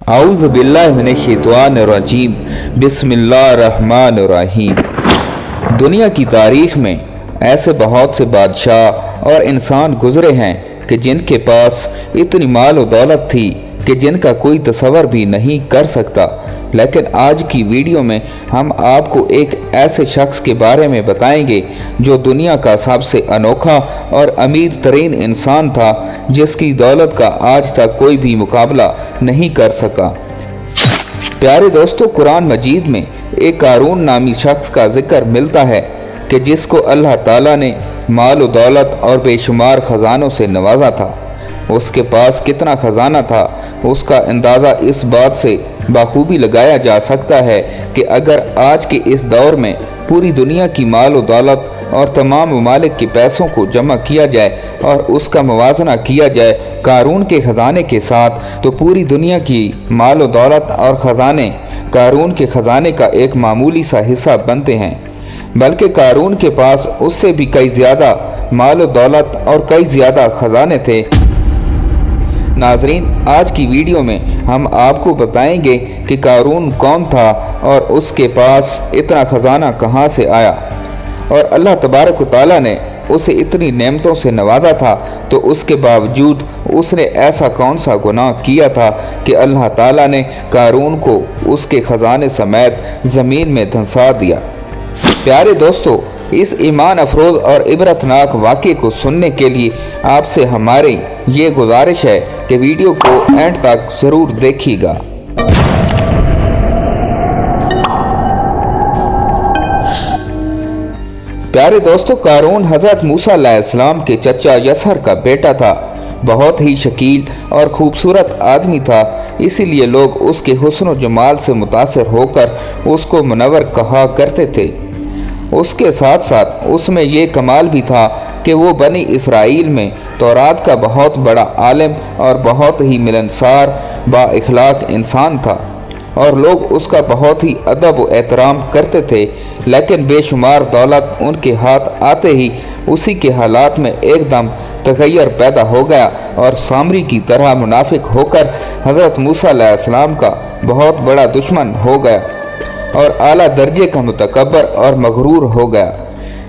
आऊज़ु बिल्लाहि मिनश्शैतानिर्रजीम बिस्मिल्लाहिर्रहमानिर्रहीम। दुनिया की तारीख़ में ऐसे बहुत से बादशाह और इंसान गुज़रे हैं कि जिनके पास इतनी माल और दौलत थी कि जिनका कोई तसव्वुर भी नहीं कर सकता। लेकिन आज की वीडियो में हम आपको एक ऐसे शख्स के बारे में बताएंगे जो दुनिया का सबसे अनोखा और अमीर तरीन इंसान था, जिसकी दौलत का आज तक कोई भी मुकाबला नहीं कर सका। प्यारे दोस्तों, कुरान मजीद में एक कारून नामी शख्स का जिक्र मिलता है कि जिसको अल्लाह ताला ने माल और दौलत और बेशुमार ख़जानों से नवाजा था। उसके पास कितना ख़जाना था, उसका अंदाज़ा इस बात से बाखूबी लगाया जा सकता है कि अगर आज के इस दौर में पूरी दुनिया की माल और दौलत और तमाम ममालिक के पैसों को जमा किया जाए और उसका मुवाजना किया जाए कारून के ख़जाने के साथ, तो पूरी दुनिया की माल और दौलत और ख़जाने कारून के ख़जाने का एक मामूली सा हिस्सा बनते हैं। बल्कि कारून के पास उससे भी कई ज़्यादा माल और दौलत और कई ज़्यादा ख़जाने थे। नाजरीन, आज की वीडियो में हम आपको बताएंगे कि कारून कौन था और उसके पास इतना ख़जाना कहाँ से आया, और अल्लाह तबारक व तआला ने उसे इतनी नेमतों से नवाजा था तो उसके बावजूद उसने ऐसा कौन सा गुनाह किया था कि अल्लाह ताला ने कारून को उसके ख़जाने समेत ज़मीन में धंसा दिया। प्यारे दोस्तों, इस ईमान अफरोज़ और इबरतनाक वाक़े को सुनने के लिए आपसे हमारी ये गुजारिश है कि वीडियो को एंड तक ज़रूर देखिएगा। प्यारे दोस्तों, कारून हज़रत मूसा अलैहिस्सलाम के चचा यसर का बेटा था। बहुत ही शकील और ख़ूबसूरत आदमी था, इसीलिए लोग उसके हुस्न और जमाल से मुतासिर होकर उसको मुनव्वर कहा करते थे। उसके साथ साथ उसमें ये कमाल भी था कि वो बनी इसराइल में तौरात का बहुत बड़ा आलिम और बहुत ही मिलनसार बाइखलाक इंसान था, और लोग उसका बहुत ही अदब व एहतराम करते थे। लेकिन बेशुमार दौलत उनके हाथ आते ही उसी के हालात में एकदम तगय्युर पैदा हो गया और सामरी की तरह मुनाफिक होकर हज़रत मूसा अलैहिस्सलाम का बहुत बड़ा दुश्मन हो गया और आला दर्जे का मुतकब्बर और मगरूर हो गया।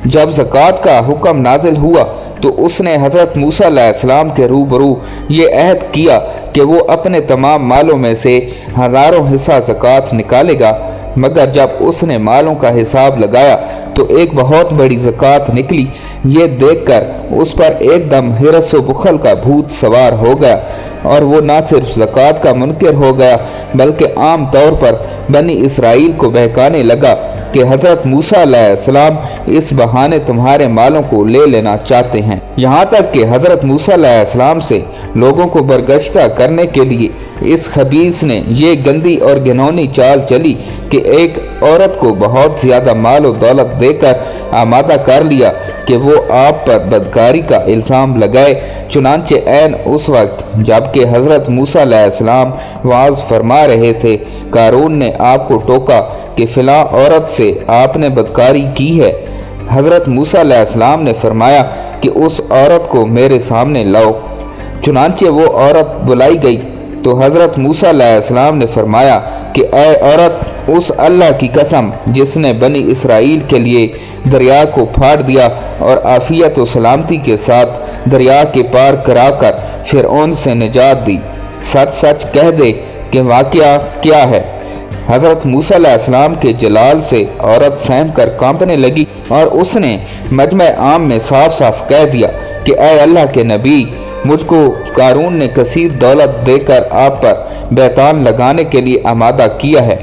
जब ज़कात का हुक्म नाजिल हुआ तो उसने हज़रत मूसा अलैहिस्सलाम के रूबरू ये अहद किया कि वो अपने तमाम मालों में से हज़ारों हिस्सा ज़कात निकालेगा। मगर जब उसने मालों का हिसाब लगाया तो एक बहुत बड़ी ज़कात निकली। ये देखकर उस पर एकदम हिरस व बुखल का भूत सवार हो गया और वो ना सिर्फ ज़कात का मुनकिर हो गया बल्कि आम तौर पर बनी इसराइल को बहकाने लगा कि हज़रत मूसा अलैहिस्सलाम इस बहाने तुम्हारे मालों को ले लेना चाहते हैं। यहाँ तक कि हज़रत मूसा अलैहिस्सलाम से लोगों को बरगश्ता करने के लिए इस खबीस ने ये गंदी और घिनौनी चाल चली कि एक औरत को बहुत ज़्यादा माल और दौलत देकर आमादा कर लिया कि वो आप पर बदकारी का इल्ज़ाम लगाए। चुनांचे ऐन उस वक्त जबकि हज़रत मूसा अलैहिस्सलाम वाज़ फरमा रहे थे, कारून ने आपको टोका कि फ़िलाँ औरत से आपने बदकारी की है। हज़रत मूसा अलैहिस्सलाम ने फरमाया कि उस औरत को मेरे सामने लाओ। चुनांचे वो औरत बुलाई गई तो हज़रत मूसा अलैहिस्सलाम ने फरमाया कि ऐ औरत, उस अल्लाह की कसम जिसने बनी इसराइल के लिए दरिया को फाड़ दिया और आफियत व सलामती के साथ दरिया के पार कराकर फ़िरऔन से निजात दी, सच सच कह दे कि वाक़या क्या है। हज़रत मूसा अलैहिस्सलाम के जलाल से औरत सहम कर कांपने लगी और उसने मजमे आम में साफ साफ कह दिया कि ऐ अल्लाह के नबी, मुझको कारून ने कसीर दौलत देकर आप पर बैतान लगाने के लिए आमादा किया है।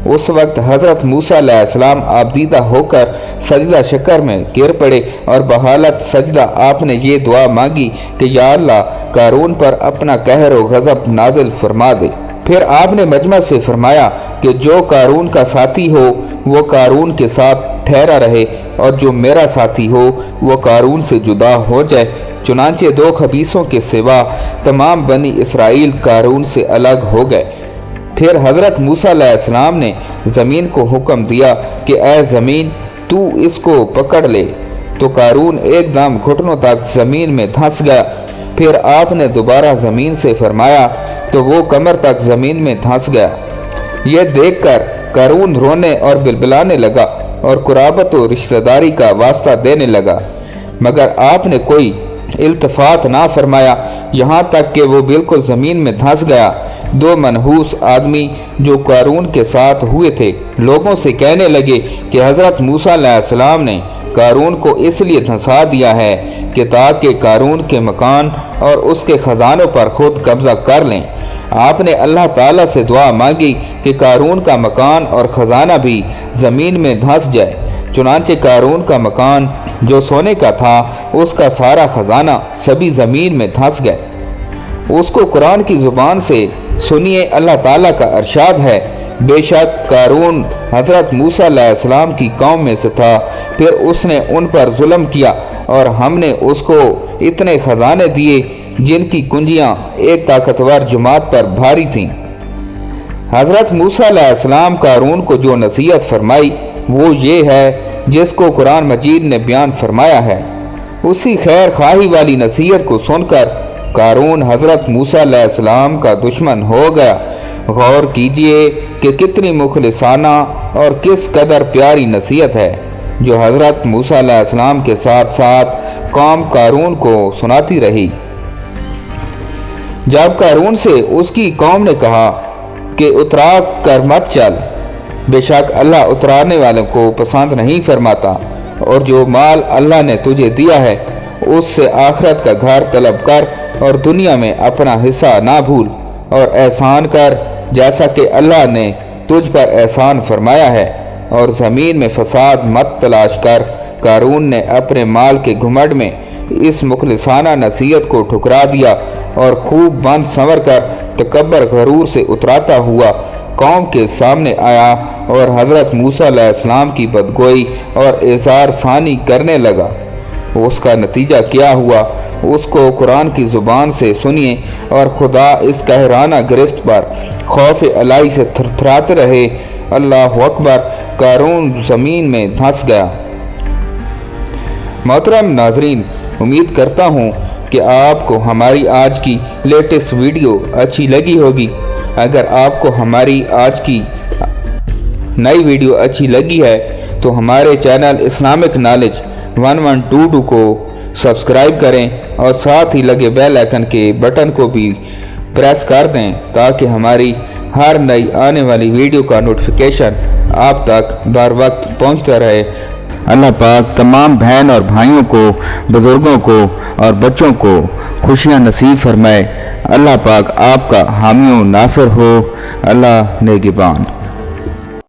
उस वक्त हज़रत मूसा अलैहिस्सलाम आबदीदा होकर सजदा शकर में गिर पड़े और बहालत सजदा आपने ये दुआ मांगी कि या अल्लाह, कारून पर अपना कहर व गज़ब नाजिल फरमा दे। फिर आपने मजमा से फरमाया कि जो कारून का साथी हो वो कारून के साथ ठहरा रहे और जो मेरा साथी हो वो कारून से जुदा हो जाए। चुनांचे दो खबीसों के सिवा तमाम बनी इसराइल कारून से अलग हो गए। फिर हज़रत मूसा अलैहिस्सलाम ने ज़मीन को हुक्म दिया कि ऐ ज़मीन, तू इसको पकड़ ले। तो कारून एकदम घुटनों तक ज़मीन में धंस गया پھر آپ نے دوبارہ زمین سے فرمایا تو وہ کمر تک زمین میں دھنس گیا۔ یہ دیکھ کر قارون رونے اور بلبلانے لگا اور قرابت و رشتہ داری کا واسطہ دینے لگا، مگر آپ نے کوئی التفات نہ فرمایا، یہاں تک کہ وہ بالکل زمین میں دھنس گیا۔ دو منحوس آدمی جو قارون کے ساتھ ہوئے تھے لوگوں سے کہنے لگے کہ حضرت موسیٰ علیہ السلام نے قارون کو اس لیے دھنسا دیا ہے کہ تاکہ قارون کے مکان اور اس کے خزانوں پر خود قبضہ کر لیں۔ آپ نے اللہ تعالیٰ سے دعا مانگی کہ قارون کا مکان اور خزانہ بھی زمین میں دھنس جائے۔ چنانچہ قارون کا مکان جو سونے کا تھا، اس کا سارا خزانہ سبھی زمین میں دھنس گئے۔ اس کو قرآن کی زبان سے سنیے، اللہ تعالیٰ کا ارشاد ہے، بے شک قارون حضرت موسیٰ علیہ السلام کی قوم میں سے تھا، پھر اس نے ان پر ظلم کیا اور ہم نے اس کو اتنے خزانے دیے جن کی کنجیاں ایک طاقتور جماعت پر بھاری تھیں۔ حضرت موسیٰ علیہ السلام قارون کو جو نصیحت فرمائی وہ یہ ہے جس کو قرآن مجید نے بیان فرمایا ہے۔ اسی خیر خواہی والی نصیحت کو سن کر قارون حضرت موسیٰ علیہ السلام کا دشمن ہو گیا۔ غور کیجئے کہ کتنی مخلصانہ اور کس قدر پیاری نصیحت ہے جو حضرت موسیٰ علیہ السلام کے ساتھ ساتھ قوم قارون کو سناتی رہی۔ جب قارون سے اس کی قوم نے کہا کہ اترا کر مت چل، بے شک اللہ اترانے والوں کو پسند نہیں فرماتا، اور جو مال اللہ نے تجھے دیا ہے اس سے آخرت کا گھر طلب کر اور دنیا میں اپنا حصہ نہ بھول اور احسان کر جیسا کہ اللہ نے تجھ پر احسان فرمایا ہے، اور زمین میں فساد مت تلاش کر۔ قارون نے اپنے مال کے گھمنڈ میں اس مخلصانہ نصیحت کو ٹھکرا دیا اور خوب بند سنور کر تکبر غرور سے اتراتا ہوا قوم کے سامنے آیا اور حضرت موسیٰ علیہ السلام کی بدگوئی اور اظہار ثانی کرنے لگا۔ اس کا نتیجہ کیا ہوا اس کو قرآن کی زبان سے سنیے، اور خدا اس قہرانہ گرفت پر خوف الہی سے تھرتھراتے رہے۔ اللہ اکبر! قارون زمین میں دھنس گیا۔ محترم ناظرین، امید کرتا ہوں کہ آپ کو ہماری آج کی لیٹسٹ ویڈیو اچھی لگی ہوگی۔ اگر آپ کو ہماری آج کی نئی ویڈیو اچھی لگی ہے تو ہمارے چینل اسلامک نالج 1122 کو سبسکرائب کریں اور ساتھ ہی لگے بیل آئکن کے بٹن کو بھی پریس کر دیں تاکہ ہماری ہر نئی آنے والی ویڈیو کا نوٹیفیکیشن آپ تک بر وقت پہنچتا رہے۔ اللہ پاک تمام بہن اور بھائیوں کو، بزرگوں کو اور بچوں کو خوشیاں نصیب فرمائے۔ اللہ پاک آپ کا حامی و ناصر ہو۔ اللہ نگہبان۔